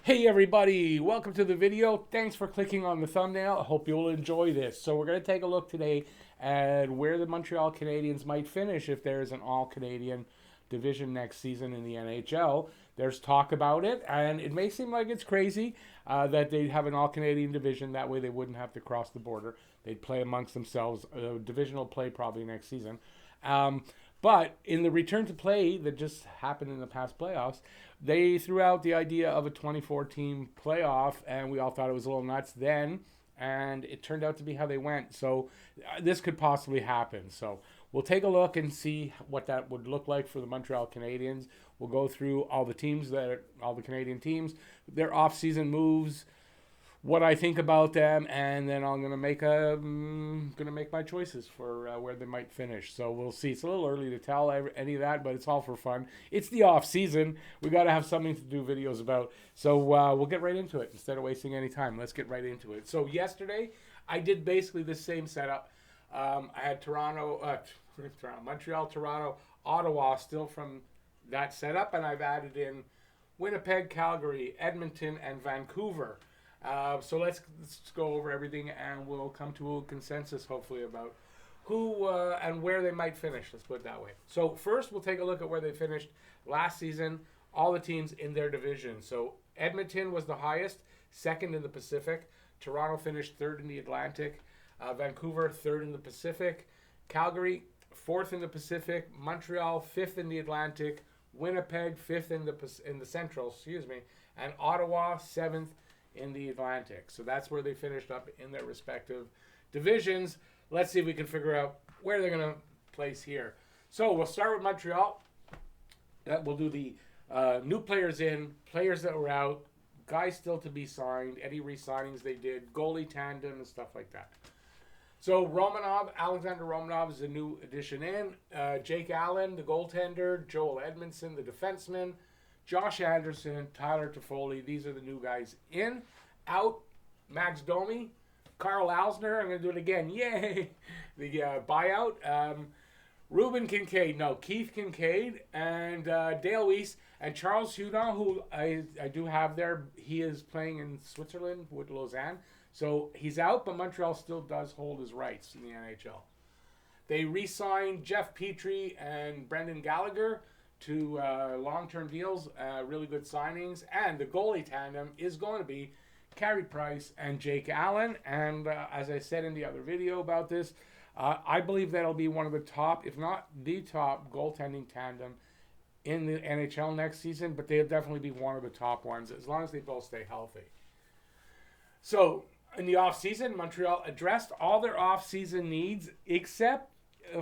Hey everybody, welcome to the video. Thanks for clicking on the thumbnail. I hope you'll enjoy this. So we're going to take a look today at where the Montreal Canadiens might finish if there is an all-Canadian division next season in the NHL. There's talk about it, and it may seem like it's crazy that they'd have an all-Canadian division. That way they wouldn't have to cross the border. They'd play amongst themselves. Divisional play probably next season. But in the return to play that just happened in the past playoffs, they threw out the idea of a 24-team playoff, and we all thought it was a little nuts then, and it turned out to be how they went. So this could possibly happen. So we'll take a look and see what that would look like for the Montreal Canadiens. We'll go through all the Canadian teams, their off-season moves, what I think about them, and then I'm gonna make my choices for where they might finish. So we'll see. It's a little early to tell any of that, but it's all for fun. It's the off season. We got to have something to do videos about. So we'll get right into it instead of wasting any time. Let's get right into it. So yesterday I did basically the same setup. I had Montreal, Toronto, Ottawa still from that setup, and I've added in Winnipeg, Calgary, Edmonton, and Vancouver. So let's go over everything, and we'll come to a consensus, hopefully, about who and where they might finish. Let's put it that way. So first, we'll take a look at where they finished last season, all the teams in their division. So Edmonton was the highest, second in the Pacific. Toronto finished third in the Atlantic. Vancouver, third in the Pacific. Calgary, fourth in the Pacific. Montreal, fifth in the Atlantic. Winnipeg, fifth in the Central, and Ottawa, seventh in the Atlantic. So that's where they finished up in their respective divisions. Let's see if we can figure out where they're going to place here. So we'll start with Montreal. We'll do the new players in, players that were out, guys still to be signed, any re-signings they did, goalie tandem and stuff like that. So Alexander Romanov is a new addition in. Jake Allen, the goaltender. Joel Edmondson, the defenseman. Josh Anderson, Tyler Toffoli, these are the new guys in. Out, Max Domi, Carl Alsner, I'm going to do it again, yay! The buyout. Keith Kincaid, and Dale Weiss, and Charles Hudon, who I do have there. He is playing in Switzerland with Lausanne. So he's out, but Montreal still does hold his rights in the NHL. They re-signed Jeff Petrie and Brendan Gallagher to long-term deals, really good signings. And the goalie tandem is going to be Carey Price and Jake Allen. And as I said in the other video about this, I believe that'll be one of the top, if not the top, goaltending tandem in the NHL next season. But they'll definitely be one of the top ones as long as they both stay healthy. So in the offseason, Montreal addressed all their offseason needs except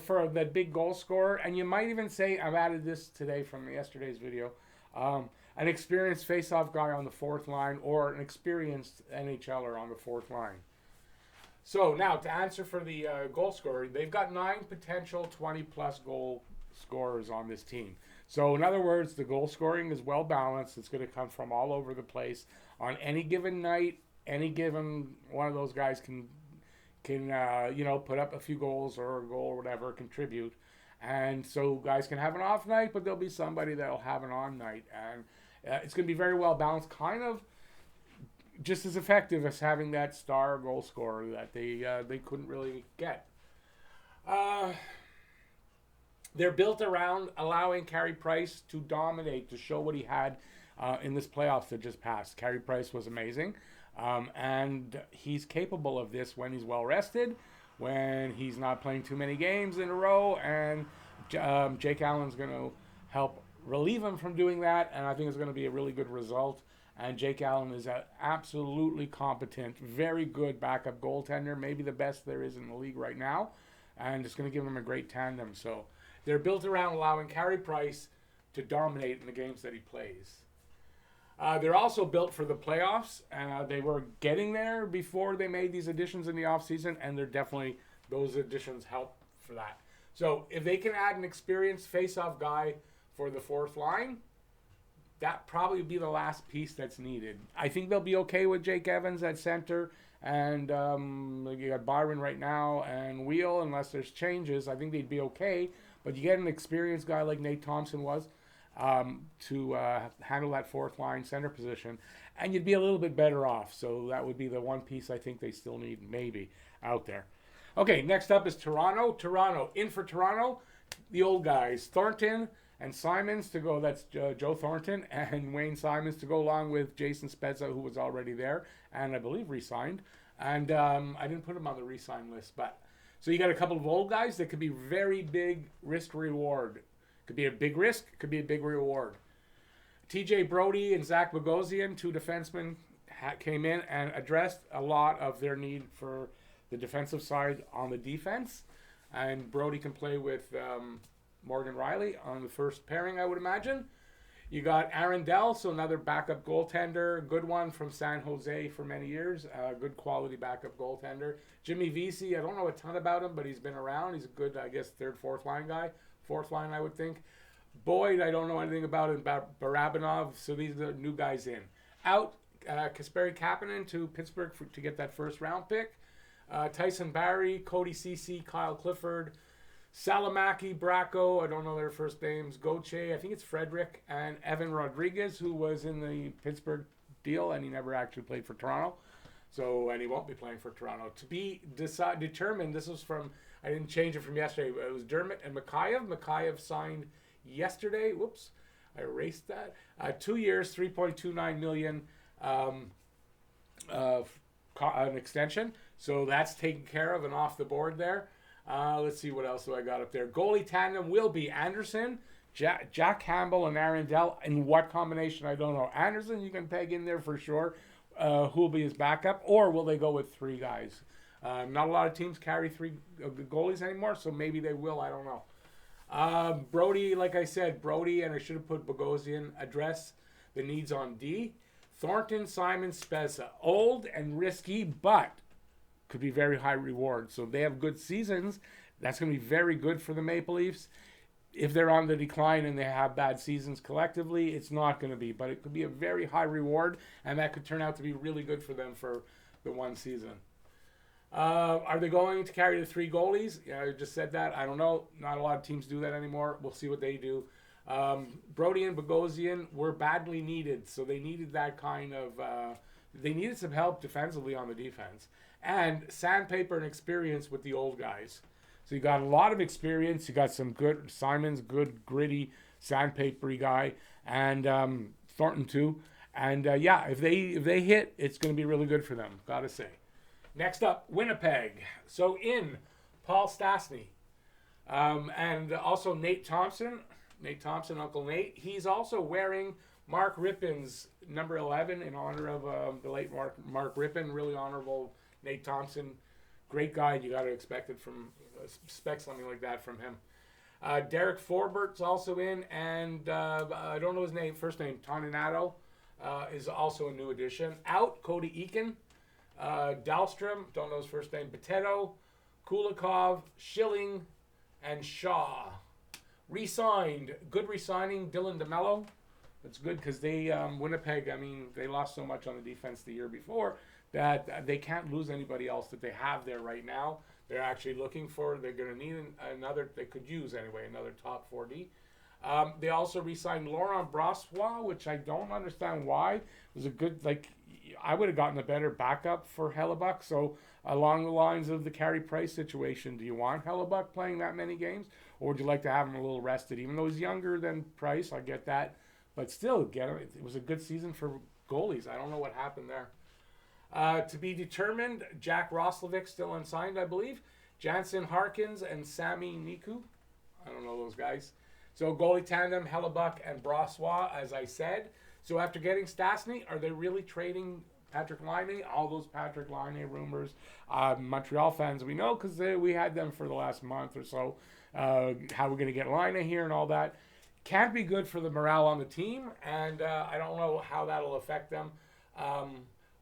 for that big goal scorer, and you might even say, I've added this today from yesterday's video, an experienced face-off guy on the fourth line or an experienced NHLer on the fourth line. So now to answer for the goal scorer, they've got 9 potential 20-plus goal scorers on this team. So in other words, the goal scoring is well balanced. It's going to come from all over the place. On any given night, any given one of those guys can put up a few goals or a goal or whatever, contribute. And so guys can have an off night, but there'll be somebody that'll have an on night. And it's going to be very well balanced, kind of just as effective as having that star goal scorer that they couldn't really get. They're built around allowing Carey Price to dominate, to show what he had in this playoffs that just passed. Carey Price was amazing. And he's capable of this when he's well rested, when he's not playing too many games in a row, and Jake Allen's going to help relieve him from doing that, and I think it's going to be a really good result. And Jake Allen is an absolutely competent, very good backup goaltender, maybe the best there is in the league right now, and it's going to give him a great tandem. So they're built around allowing Carey Price to dominate in the games that he plays. They're also built for the playoffs. They were getting there before they made these additions in the offseason, and those additions help for that. So if they can add an experienced face-off guy for the fourth line, that probably would be the last piece that's needed. I think they'll be okay with Jake Evans at center, and you got Byron right now, and Wheel, unless there's changes. I think they'd be okay, but you get an experienced guy like Nate Thompson was, to handle that fourth line center position, and you'd be a little bit better off. So that would be the one piece I think they still need maybe out there. Okay, next up is Toronto. In for Toronto, the old guys, Thornton and Simons to go. That's Joe Thornton and Wayne Simons to go along with Jason Spezza, who was already there and I believe re-signed. And I didn't put him on the re-sign list, but so you got a couple of old guys that could be very big risk reward. Could be a big risk, could be a big reward. TJ Brody and Zach Bogosian, two defensemen, came in and addressed a lot of their need for the defensive side on the defense. And Brody can play with Morgan Riley on the first pairing, I would imagine. You got Aaron Dell, so another backup goaltender. Good one from San Jose for many years. Good quality backup goaltender. Jimmy Vesey, I don't know a ton about him, but he's been around. He's a good, I guess, third, fourth line guy. Fourth line, I would think. Boyd, I don't know anything about him. Barabanov, so these are the new guys in. Out, Kasperi Kapanen to Pittsburgh to get that first round pick. Tyson Barrie, Cody Ceci, Kyle Clifford, Salamaki, Bracco, I don't know their first names, Gauthier, I think it's Frederick, and Evan Rodriguez, who was in the Pittsburgh deal, and he never actually played for Toronto. So, and he won't be playing for Toronto. To be determined, this was from, I didn't change it from yesterday, it was Dermott and Mikheyev. Mikheyev signed yesterday. Whoops, I erased that. 2 years, $3.29 million an extension. So that's taken care of and off the board there. Let's see what else do I got up there. Goalie tandem will be Anderson, Jack Campbell, and Aaron Dell. In what combination, I don't know. Anderson, you can peg in there for sure. Who will be his backup? Or will they go with three guys? Not a lot of teams carry three goalies anymore, so maybe they will. I don't know. Brody, like I said, Brody, and I should have put Bogosian, address the needs on D. Thornton, Simon, Spezza. Old and risky, but could be very high reward. So they have good seasons. That's going to be very good for the Maple Leafs. If they're on the decline and they have bad seasons collectively, it's not going to be. But it could be a very high reward, and that could turn out to be really good for them for the one season. Are they going to carry the three goalies? Yeah, I just said that. I don't know. Not a lot of teams do that anymore. We'll see what they do. Brody and Bogosian were badly needed, so they needed that kind of... they needed some help defensively on the defense. And sandpaper and experience with the old guys. So you got a lot of experience. You got some good... Simon's good, gritty, sandpapery guy. And Thornton too. And yeah, if they hit, it's going to be really good for them, gotta say. Next up, Winnipeg. So in Paul Stastny. And also Nate Thompson, Uncle Nate. He's also wearing Mark Rippon's number 11 in honor of the late Mark Rippon. Really honorable Nate Thompson. Great guy. You got to expect something like that from him. Derek Forbert's also in, and I don't know his first name, Toninato, is also a new addition. Out, Cody Eakin. Dahlstrom, don't know his first name, Potato, Kulikov, Schilling, and Shaw. Re-signed, good re-signing, Dylan DeMello. That's good because they, Winnipeg, I mean, they lost so much on the defense the year before that they can't lose anybody else that they have there right now. They're actually looking for, they're going to need another, they could use anyway, another top 4D. They also re-signed Laurent Brossois, which I don't understand why. It was a good, I would have gotten a better backup for Hellebuck. So along the lines of the Carey Price situation, do you want Hellebuck playing that many games? Or would you like to have him a little rested? Even though he's younger than Price, I get that. But still, get him. It was a good season for goalies. I don't know what happened there. To be determined, Jack Roslovic still unsigned, I believe. Jansen Harkins and Sami Niku. I don't know those guys. So goalie tandem, Hellebuck and Brossois, as I said. So after getting Stastny, are they really trading Patrick Laine? All those Patrick Laine rumors. Montreal fans, we know because we had them for the last month or so. How we're going to get Laine here and all that. Can't be good for the morale on the team, and I don't know how that'll affect them.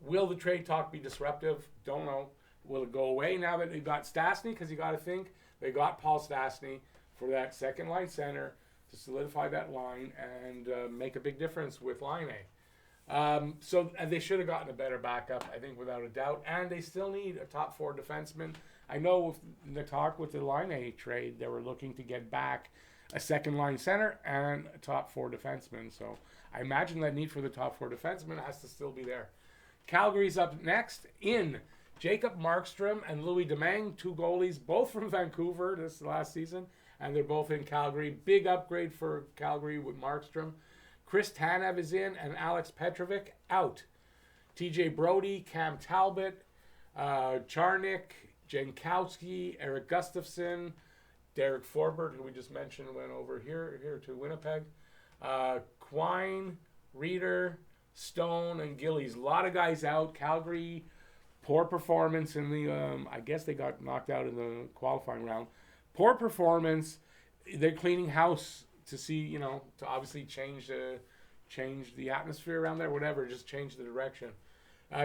Will the trade talk be disruptive? Don't know. Will it go away now that they got Stastny? Because you got to think they got Paul Stastny for that second line center to solidify that line and make a big difference with Laine. So they should have gotten a better backup, I think, without a doubt. And they still need a top 4 defenseman. I know with the talk with the Laine trade, they were looking to get back a second-line center, and a top 4 defenseman. So I imagine that need for the top 4 defenseman has to still be there. Calgary's up next in Jacob Markstrom and Louis Domingue, 2 goalies, both from Vancouver this last season, and they're both in Calgary. Big upgrade for Calgary with Markstrom. Chris Tanev is in, and Alex Petrovic out. TJ Brody, Cam Talbot, Charnik, Jankowski, Eric Gustafson, Derek Forbert, who we just mentioned, went over here to Winnipeg. Quine, Reeder, Stone, and Gillies. A lot of guys out. Calgary, poor performance in the, I guess they got knocked out in the qualifying round. Poor performance. They're cleaning house to see, to obviously change the atmosphere around there, whatever, just change the direction.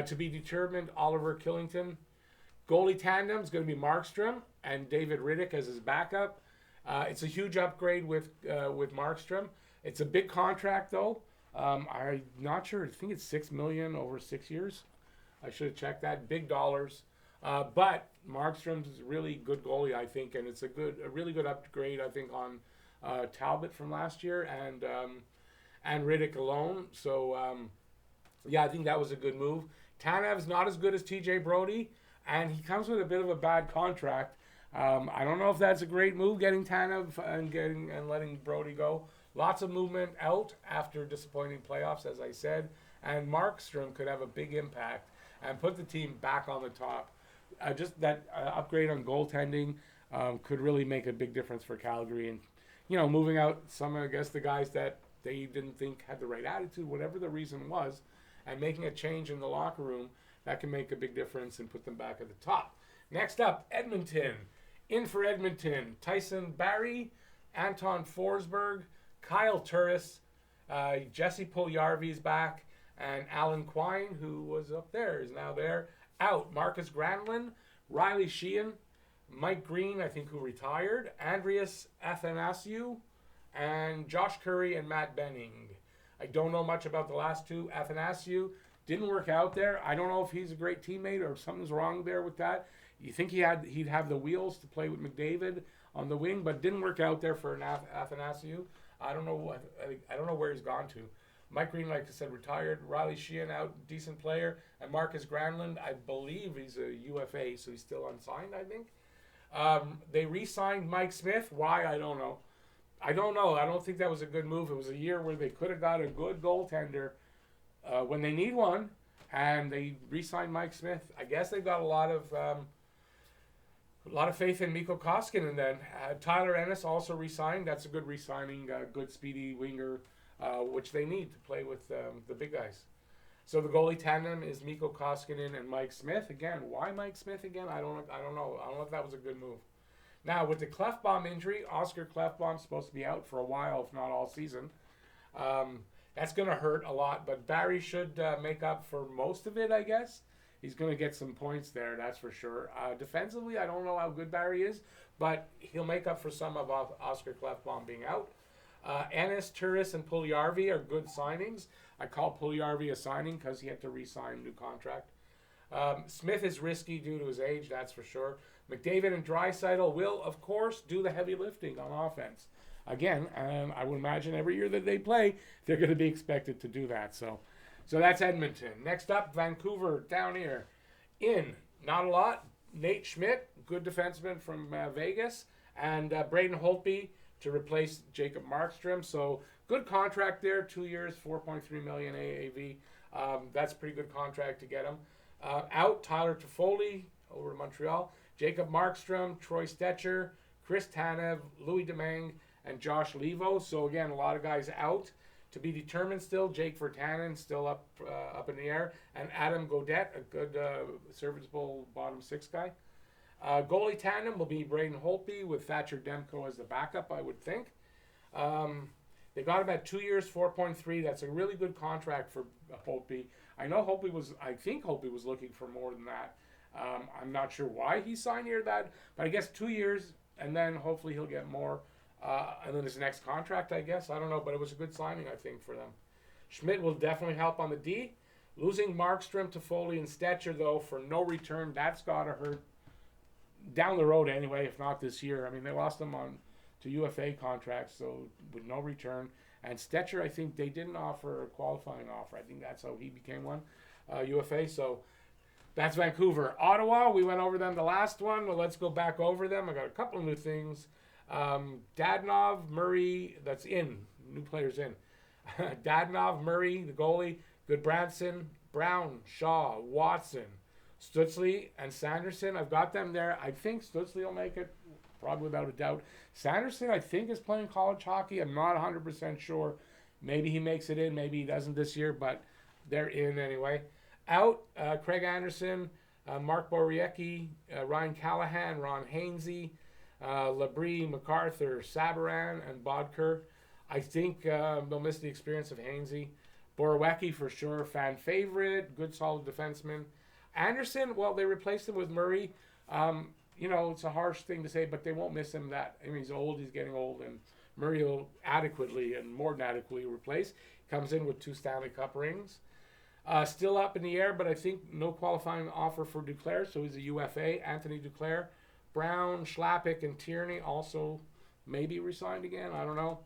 To be determined, Oliver Killington. Goalie tandem is going to be Markstrom and David Riddick as his backup. It's a huge upgrade with Markstrom. It's a big contract, though. I'm not sure. I think it's $6 million over 6 years. I should have checked that. Big dollars. But Markstrom's a really good goalie, I think, and it's a really good upgrade, I think, on Talbot from last year and Riddick alone. So, I think that was a good move. Tanev's not as good as TJ Brody, and he comes with a bit of a bad contract. I don't know if that's a great move, getting Tanev and letting Brody go. Lots of movement out after disappointing playoffs, as I said, and Markstrom could have a big impact and put the team back on the top. Just that upgrade on goaltending could really make a big difference for Calgary, and moving out some, I guess, the guys that they didn't think had the right attitude, whatever the reason was, and making a change in the locker room, that can make a big difference and put them back at the top. Next up, Edmonton. In for Edmonton, Tyson Barrie, Anton Forsberg, Kyle Turris, Jesse Puljujarvi's back, and Alan Quine, who was up there, is now there. Out, Marcus Granlund, Riley Sheehan, Mike Green, I think, who retired, Andreas Athanasiou, and Josh Curry and Matt Benning. I don't know much about the last two. Athanasiou didn't work out there. I don't know if he's a great teammate or if something's wrong there with that. You think he'd have the wheels to play with McDavid on the wing, but didn't work out there for Athanasiou. I don't know where he's gone to. Mike Green, like I said, retired. Riley Sheehan out, decent player. And Marcus Granlund, I believe he's a UFA, so he's still unsigned, I think. They re-signed Mike Smith. Why? I don't know. I don't think that was a good move. It was a year where they could have got a good goaltender when they need one, and they re-signed Mike Smith. I guess they've got a lot of faith in Mikko Koskinen. Then Tyler Ennis also re-signed. That's a good re-signing, good speedy winger, which they need to play with the big guys. So the goalie tandem is Mikko Koskinen and Mike Smith. Again, why Mike Smith again? I don't know. I don't know if that was a good move. Now, with the Klefbom injury, Oscar Klefbom's supposed to be out for a while, if not all season. That's going to hurt a lot, but Barrie should make up for most of it, I guess. He's going to get some points there, that's for sure. Defensively, I don't know how good Barrie is, but he'll make up for some of Oscar Klefbom being out. Ennis, Turris, and Puljujarvi are good signings. I call Puljujarvi a signing because he had to re-sign a new contract. Smith is risky due to his age, that's for sure. McDavid and Draisaitl will, of course, do the heavy lifting on offense. Again, I would imagine every year that they play, they're going to be expected to do that. So that's Edmonton. Next up, Vancouver down here. In, not a lot, Nate Schmidt, good defenseman from Vegas, and Braden Holtby to replace Jacob Markstrom. So good contract there, 2 years, $4.3 million AAV. That's a pretty good contract to get him. Out, Tyler Toffoli over to Montreal. Jacob Markstrom, Troy Stetcher, Chris Tanev, Louis Domingue, and Josh Levo. So again, a lot of guys out. To be determined still, Jake Virtanen still up in the air, and Adam Gaudette, a good serviceable bottom six guy. Goalie tandem will be Braden Holtby with Thatcher Demko as the backup, I would think. They got him at 2 years, 4.3. That's a really good contract for Holtby. I think Holtby was looking for more than that. I'm not sure why he signed here that, but I guess 2 years, and then hopefully he'll get more. And then his next contract, I guess. I don't know, but it was a good signing, I think, for them. Schmidt will definitely help on the D. Losing Markstrom, Toffoli, and Stetcher, though, for no return, that's got to hurt down the road anyway, if not this year. I mean, they lost them to UFA contracts, so with no return. And Stetcher, I think they didn't offer a qualifying offer. I think that's how he became one, UFA. So that's Vancouver. Ottawa, we went over them the last one. Well, let's go back over them. I got a couple of new things. Dadonov, Murray, that's in. New players in. Dadonov, Murray, the goalie, Goodbranson, Brown, Shaw, Watson, Stutzley, and Sanderson. I've got them there. I think Stutzley will make it, probably without a doubt. Sanderson, I think, is playing college hockey. I'm not 100% sure. Maybe he makes it in. Maybe he doesn't this year, but they're in anyway. Out, Craig Anderson, Mark Boriecki, Ryan Callahan, Ron Hainsey, Labrie, MacArthur, Sabaran, and Bodker. I think they'll miss the experience of Hainsey. Boriecki, for sure, fan favorite, good, solid defenseman. Anderson, well, they replaced him with Murray. It's a harsh thing to say, but they won't miss him that. I mean, he's old, he's getting old, and Murray will adequately and more than adequately replace. Comes in with 2 Stanley Cup rings. Still up in the air, but I think no qualifying offer for Duclair, so he's a UFA. Anthony Duclair. Brown, Schlappick, and Tierney also maybe re-signed again. I don't know.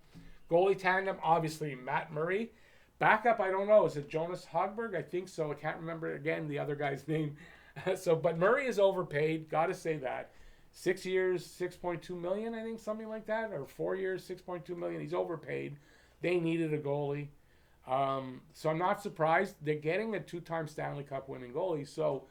Goalie tandem, obviously, Matt Murray. Backup, I don't know. Is it Jonas Hogberg? I think so. I can't remember, again, the other guy's name. But Murray is overpaid. Got to say that. 6 years, $6.2 million, I think, something like that. Or 4 years, $6.2 million. He's overpaid. They needed a goalie. So I'm not surprised. They're getting a 2-time Stanley Cup winning goalie. So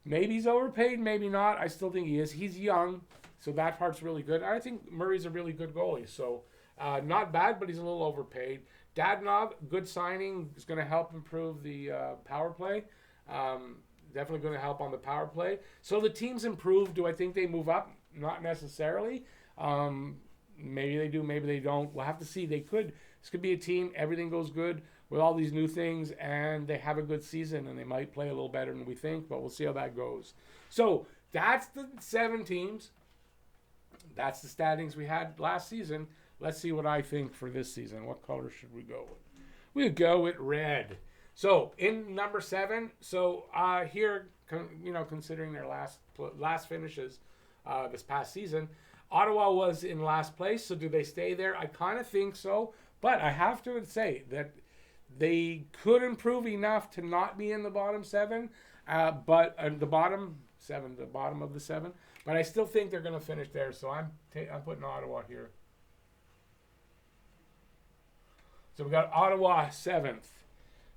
maybe he's overpaid, maybe not. I still think he is. He's young, so that part's really good. I think Murray's a really good goalie. So not bad, but he's a little overpaid. Dadonov, good signing. Is going to help improve the power play. Definitely going to help on the power play. So the team's improved. Do I think they move up? Not necessarily. Maybe they do, maybe they don't. We'll have to see. They could. This could be a team, everything goes good with all these new things, and they have a good season, and they might play a little better than we think, but we'll see how that goes. So that's the 7 teams. That's the standings we had last season. Let's see what I think for this season. What color should we go with? We'll go with red. So in number 7, so here, considering their last finishes this past season, Ottawa was in last place. So do they stay there? I kind of think so, but I have to say that they could improve enough to not be in the bottom 7, but the bottom 7, the bottom of the 7. But I still think they're going to finish there. So I'm putting Ottawa here. So we got Ottawa 7th.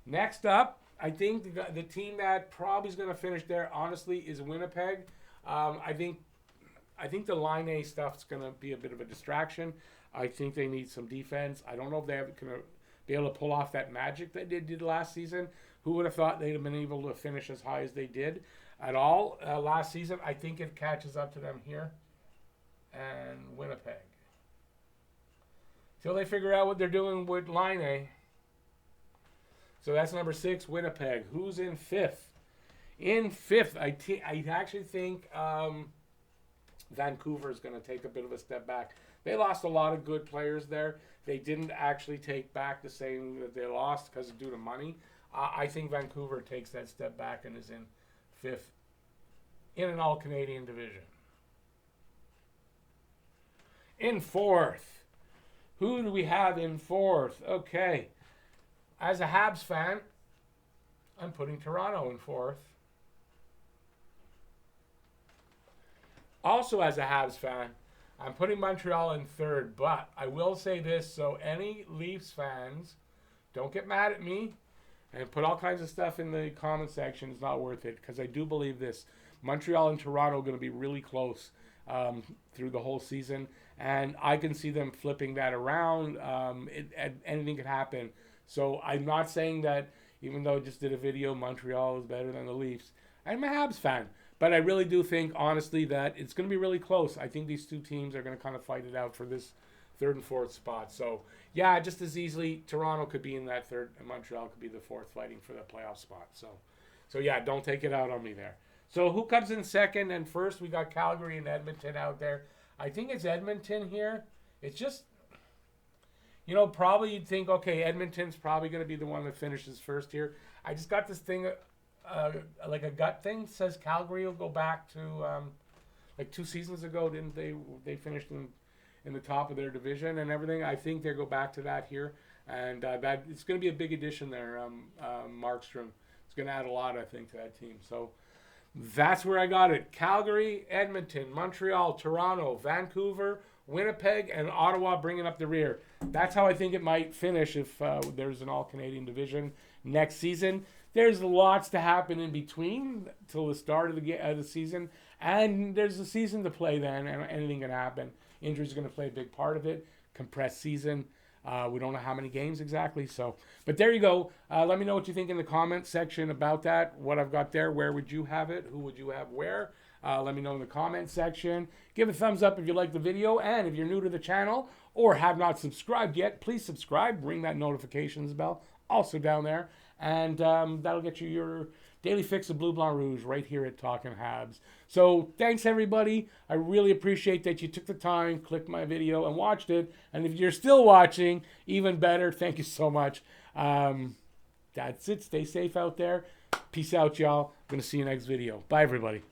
Next up, I think the team that probably is going to finish there, honestly, is Winnipeg. I think the line A stuff is going to be a bit of a distraction. I think they need some defense. I don't know if they're going to be able to pull off that magic that they did last season. Who would have thought they'd have been able to finish as high as they did at all last season? I think it catches up to them here. And Winnipeg. Till they figure out what they're doing with line A. So that's number 6, Winnipeg. Who's in 5th? In 5th, I actually think Vancouver is going to take a bit of a step back. They lost a lot of good players there. They didn't actually take back the same that they lost because due to money. I think Vancouver takes that step back and is in 5th in an all-Canadian division. In 4th. Who do we have in 4th? Okay. As a Habs fan, I'm putting Toronto in 4th. Also as a Habs fan, I'm putting Montreal in 3rd. But I will say this, so any Leafs fans, don't get mad at me and put all kinds of stuff in the comment section. It's not worth it because I do believe this. Montreal and Toronto are going to be really close through the whole season. And I can see them flipping that around. Anything could happen. So I'm not saying that, even though I just did a video, Montreal is better than the Leafs. I'm a Habs fan. But I really do think, honestly, that it's going to be really close. I think these two teams are going to kind of fight it out for this 3rd and 4th spot. So, yeah, just as easily, Toronto could be in that 3rd, and Montreal could be the 4th, fighting for the playoff spot. So yeah, don't take it out on me there. So who comes in 2nd and 1st? We got Calgary and Edmonton out there. I think it's Edmonton here. It's just, probably you'd think, okay, Edmonton's probably going to be the one that finishes 1st here. I just got this thing, like a gut thing, says Calgary will go back to, like 2 seasons ago, didn't they? They finished in in the top of their division and everything. I think they go back to that here, and that it's going to be a big addition there. Markstrom, it's going to add a lot, I think, to that team. So that's where I got it. Calgary, Edmonton, Montreal, Toronto, Vancouver, Winnipeg, and Ottawa bringing up the rear. That's how I think it might finish if there's an all-Canadian division next season. There's lots to happen in between till the start of the season, and there's a season to play then, and anything can happen. Injuries are going to play a big part of it. Compressed season. We don't know how many games exactly. But there you go. Let me know what you think in the comments section about that. What I've got there. Where would you have it? Who would you have where? Let me know in the comment section. Give a thumbs up if you like the video. And if you're new to the channel or have not subscribed yet, please subscribe. Ring that notifications bell. Also down there. And that'll get you your daily fix of Blue Blanc Rouge right here at Talkin' Habs. So thanks, everybody. I really appreciate that you took the time, clicked my video, and watched it. And if you're still watching, even better. Thank you so much. That's it. Stay safe out there. Peace out, y'all. I'm going to see you next video. Bye, everybody.